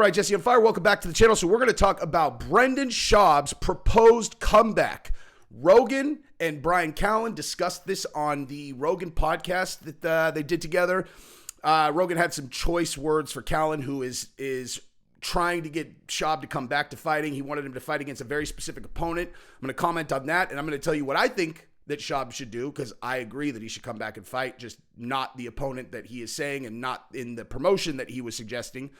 All right, Jesse on Fire, welcome back to the channel. So we're going to talk about Brendan Schaub's proposed comeback. Rogan and Bryan Callen discussed this on the Rogan podcast that they did together. Rogan had some choice words for Callen, who is trying to get Schaub to come back to fighting. He wanted him to fight against a very specific opponent. I'm going to comment on that, and I'm going to tell you what I think that Schaub should do, because I agree that he should come back and fight, just not the opponent that he is saying and not in the promotion that he was suggesting.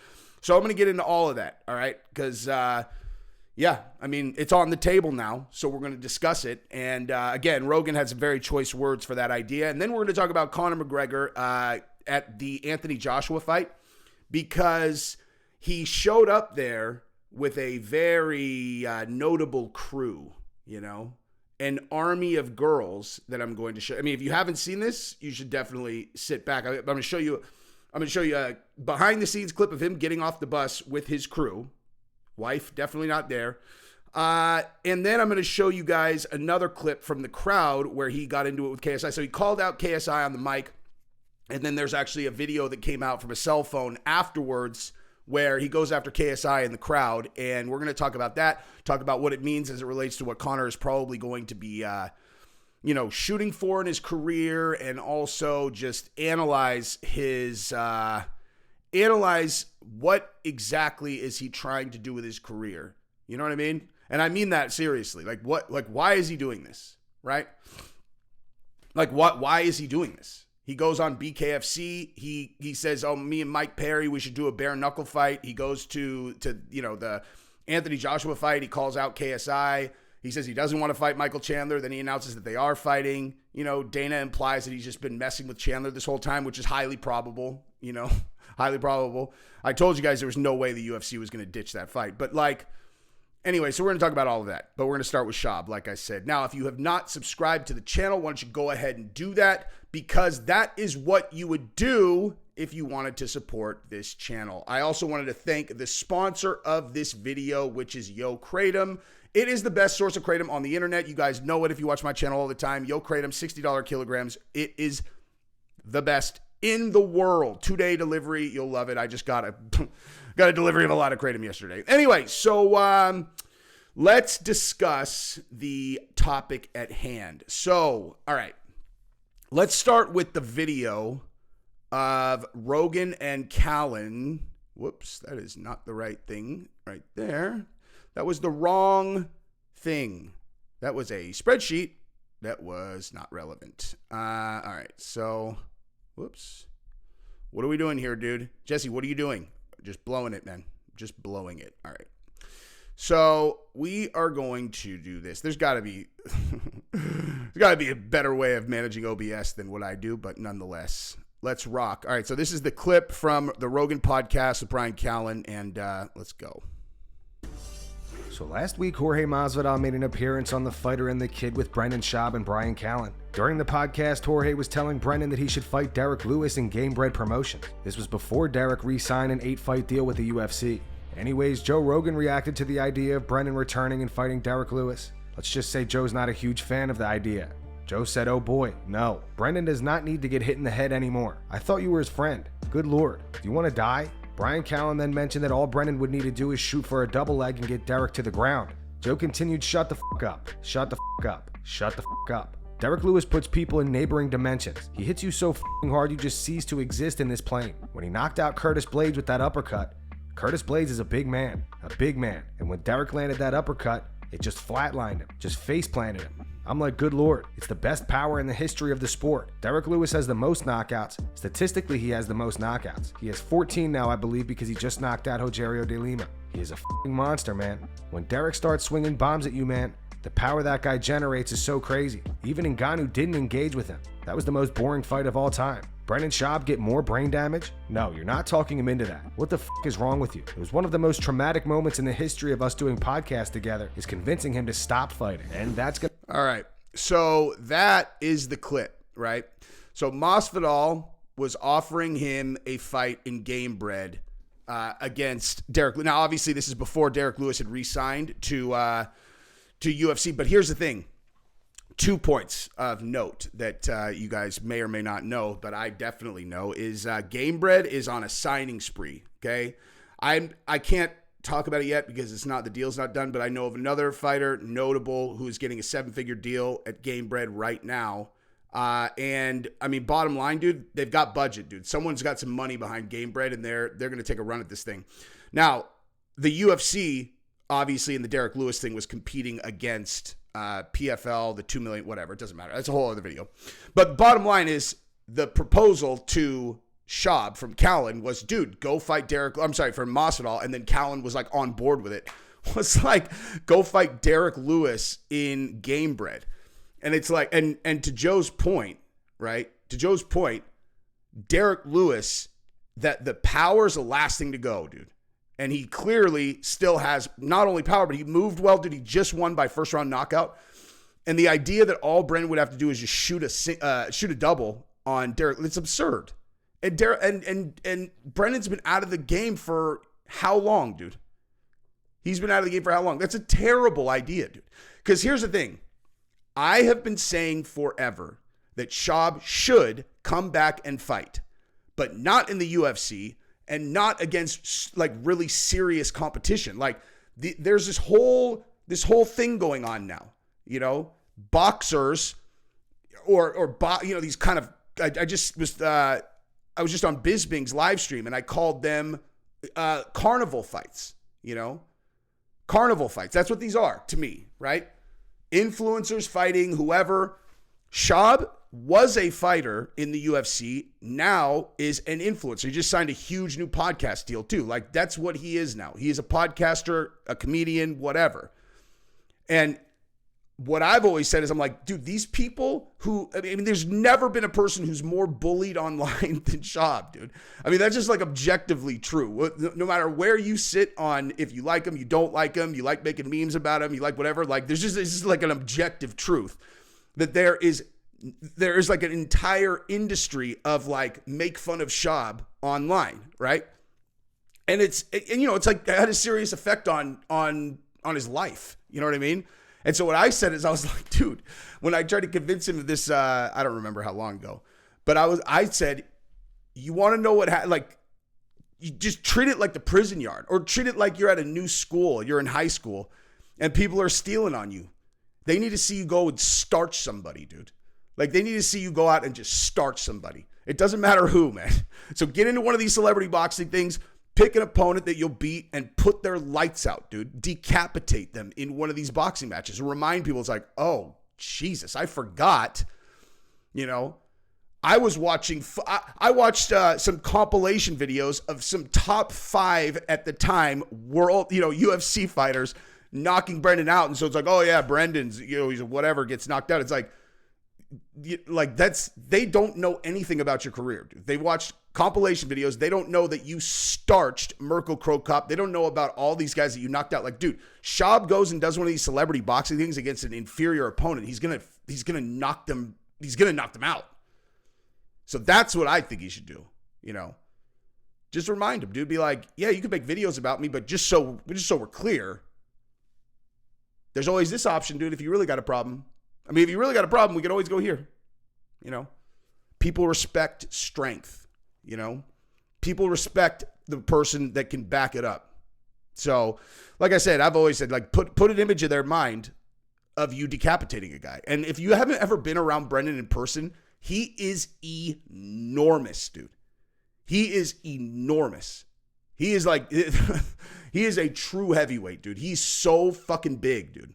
So I'm going to get into all of that, all right? Because, yeah, I mean, it's on the table now, so we're going to discuss it. And, again, Rogan had some very choice words for that idea. And then we're going to talk about Conor McGregor at the Anthony Joshua fight, because he showed up there with a very notable crew, you know, an army of girls that I'm going to show. I mean, if you haven't seen this, you should definitely sit back. I'm going to show you a behind the scenes clip of him getting off the bus with his crew. Wife definitely not there. And then I'm going to show you guys another clip from the crowd where he got into it with KSI. So he called out KSI on the mic. And then there's actually a video that came out from a cell phone afterwards where he goes after KSI in the crowd. And we're going to talk about that, talk about what it means as it relates to what Conor is probably going to be, shooting for in his career, and also just analyze what exactly is he trying to do with his career. You know what I mean? And I mean that seriously. Why is he doing this? Right? Why is he doing this? He goes on BKFC. He says, "Oh, me and Mike Perry, we should do a bare knuckle fight." He goes to the Anthony Joshua fight. He calls out KSI. He says he doesn't want to fight Michael Chandler. Then he announces that they are fighting. You know, Dana implies that he's just been messing with Chandler this whole time, which is highly probable. You know, highly probable. I told you guys there was no way the UFC was going to ditch that fight. But anyway, so we're going to talk about all of that. But we're going to start with Schaub, like I said. Now, if you have not subscribed to the channel, why don't you go ahead and do that? Because that is what you would do if you wanted to support this channel. I also wanted to thank the sponsor of this video, which is Yo Kratom. It is the best source of kratom on the internet. You guys know it if you watch my channel all the time. Yo Kratom, $60 kilograms. It is the best in the world. 2-day delivery. You'll love it. I just got a delivery of a lot of kratom yesterday. Anyway, so let's discuss the topic at hand. So, all right. Let's start with the video of Rogan and Callen. Whoops, that is not the right thing right there. That was the wrong thing. That was a spreadsheet that was not relevant. All right, so, whoops. What are we doing here, dude? Jesse, what are you doing? Just blowing it, man. Just blowing it. All right. So we are going to do this. There's got to be a better way of managing OBS than what I do, but nonetheless, let's rock. All right, so this is the clip from the Rogan podcast with Bryan Callen, and let's go. So last week, Jorge Masvidal made an appearance on The Fighter and the Kid with Brendan Schaub and Bryan Callen. During the podcast, Jorge was telling Brendan that he should fight Derek Lewis in Gamebred Promotions. This was before Derek re-signed an 8-fight deal with the UFC. Anyways, Joe Rogan reacted to the idea of Brendan returning and fighting Derek Lewis. Let's just say Joe's not a huge fan of the idea. Joe said, "Oh boy, no. Brendan does not need to get hit in the head anymore. I thought you were his friend. Good lord. Do you want to die?" Bryan Callen then mentioned that all Brendan would need to do is shoot for a double leg and get Derek to the ground. Joe continued, "Shut the fuck up. Shut the fuck up. Shut the fuck up. Derek Lewis puts people in neighboring dimensions. He hits you so fucking hard you just cease to exist in this plane. When he knocked out Curtis Blades with that uppercut, Curtis Blades is a big man, and when Derek landed that uppercut, it just flatlined him, just face planted him. I'm like, good lord, it's the best power in the history of the sport. Derek Lewis has the most knockouts. Statistically, he has the most knockouts. He has 14 now, I believe, because he just knocked out Rogerio de Lima. He is a fucking monster, man. When Derek starts swinging bombs at you, man, the power that guy generates is so crazy. Even Ngannou didn't engage with him. That was the most boring fight of all time. Brendan Schaub get more brain damage? No, you're not talking him into that. What the fuck is wrong with you? It was one of the most traumatic moments in the history of us doing podcasts together, is convincing him to stop fighting. And that's gonna... All right, so that is the clip, right? So Masvidal was offering him a fight in Gamebred against Derek. Now, obviously, this is before Derek Lewis had re-signed to UFC, but here's the thing. 2 points of note that you guys may or may not know, but I definitely know, is Gamebred is on a signing spree, okay? I can't talk about it yet because the deal's not done, but I know of another fighter notable who is getting a 7-figure deal at Gamebred right now. And I mean, bottom line, dude, they've got budget, dude. Someone's got some money behind Gamebred, and they're going to take a run at this thing. Now, the UFC, obviously, in the Derek Lewis thing, was competing against PFL, the 2 million, whatever. It doesn't matter. That's a whole other video. But bottom line is the proposal to Schaub from Callen was, dude, go fight from Masvidal, and then Callen was like on board with it. Was like, go fight Derek Lewis in Gamebred. And it's like, and to Joe's point, right? To Joe's point, Derek Lewis, that the power's the last thing to go, dude. And he clearly still has not only power, but he moved well, dude. He just won by first round knockout. And the idea that all Brendan would have to do is just shoot a double on Derek, it's absurd. And Brendan's been out of the game for how long, dude? He's been out of the game for how long? That's a terrible idea, dude. Because here's the thing. I have been saying forever that Schaub should come back and fight, but not in the UFC and not against like really serious competition. Like there's this whole thing going on now, you know, boxers or these kind of, I was just on Bisping's live stream and I called them carnival fights, you know, carnival fights. That's what these are to me, right? Influencers fighting whoever. Schaub was a fighter in the UFC, now is an influencer. He just signed a huge new podcast deal too. Like that's what he is now. He is a podcaster, a comedian, whatever. And what I've always said is I'm like, dude, these people I mean, there's never been a person who's more bullied online than Schaub, dude. I mean, that's just like objectively true. No matter where you sit on, if you like him, you don't like him, you like making memes about him, you like whatever, like it's just like an objective truth that there is like an entire industry of like make fun of Schaub online, right? And it's like it had a serious effect on his life. You know what I mean? And so what I said is I was like, dude, when I tried to convince him of this, I don't remember how long ago, but I said, you want to know like, you just treat it like the prison yard or treat it like you're at a new school, you're in high school and people are stealing on you. They need to see you go and starch somebody, dude. Like they need to see you go out and just starch somebody. It doesn't matter who, man. So get into one of these celebrity boxing things, pick an opponent that you'll beat and put their lights out, dude. Decapitate them in one of these boxing matches and remind people, it's like, oh, Jesus, I forgot, you know. I watched some compilation videos of some top 5 at the time world, UFC fighters knocking Brendan out. And so it's like, oh yeah, Brendan's, he's whatever, gets knocked out. It's like they don't know anything about your career, dude. They watched compilation videos. They don't know that you starched Mirko Cro Cop. They don't know about all these guys that you knocked out. Like, dude, Schaub goes and does one of these celebrity boxing things against an inferior opponent. He's gonna knock them out. So that's what I think he should do. Just remind him, dude. Be like, yeah, you can make videos about me, but just so we're clear, there's always this option, dude. If you really got a problem. I mean, if you really got a problem, we can always go here. People respect strength. People respect the person that can back it up. So, like I said, I've always said, like, put an image in their mind of you decapitating a guy. And if you haven't ever been around Brendan in person, he is enormous, dude. He is enormous. He is like, he is a true heavyweight, dude. He's so fucking big, dude.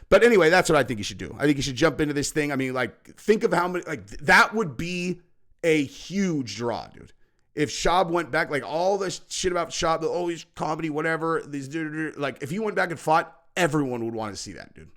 But anyway, that's what I think you should do. I think you should jump into this thing. I mean, like, think of how many, like, that would be a huge draw, dude. If Schaub went back, like, all this shit about Schaub, he's comedy, whatever, like, if he went back and fought, everyone would want to see that, dude.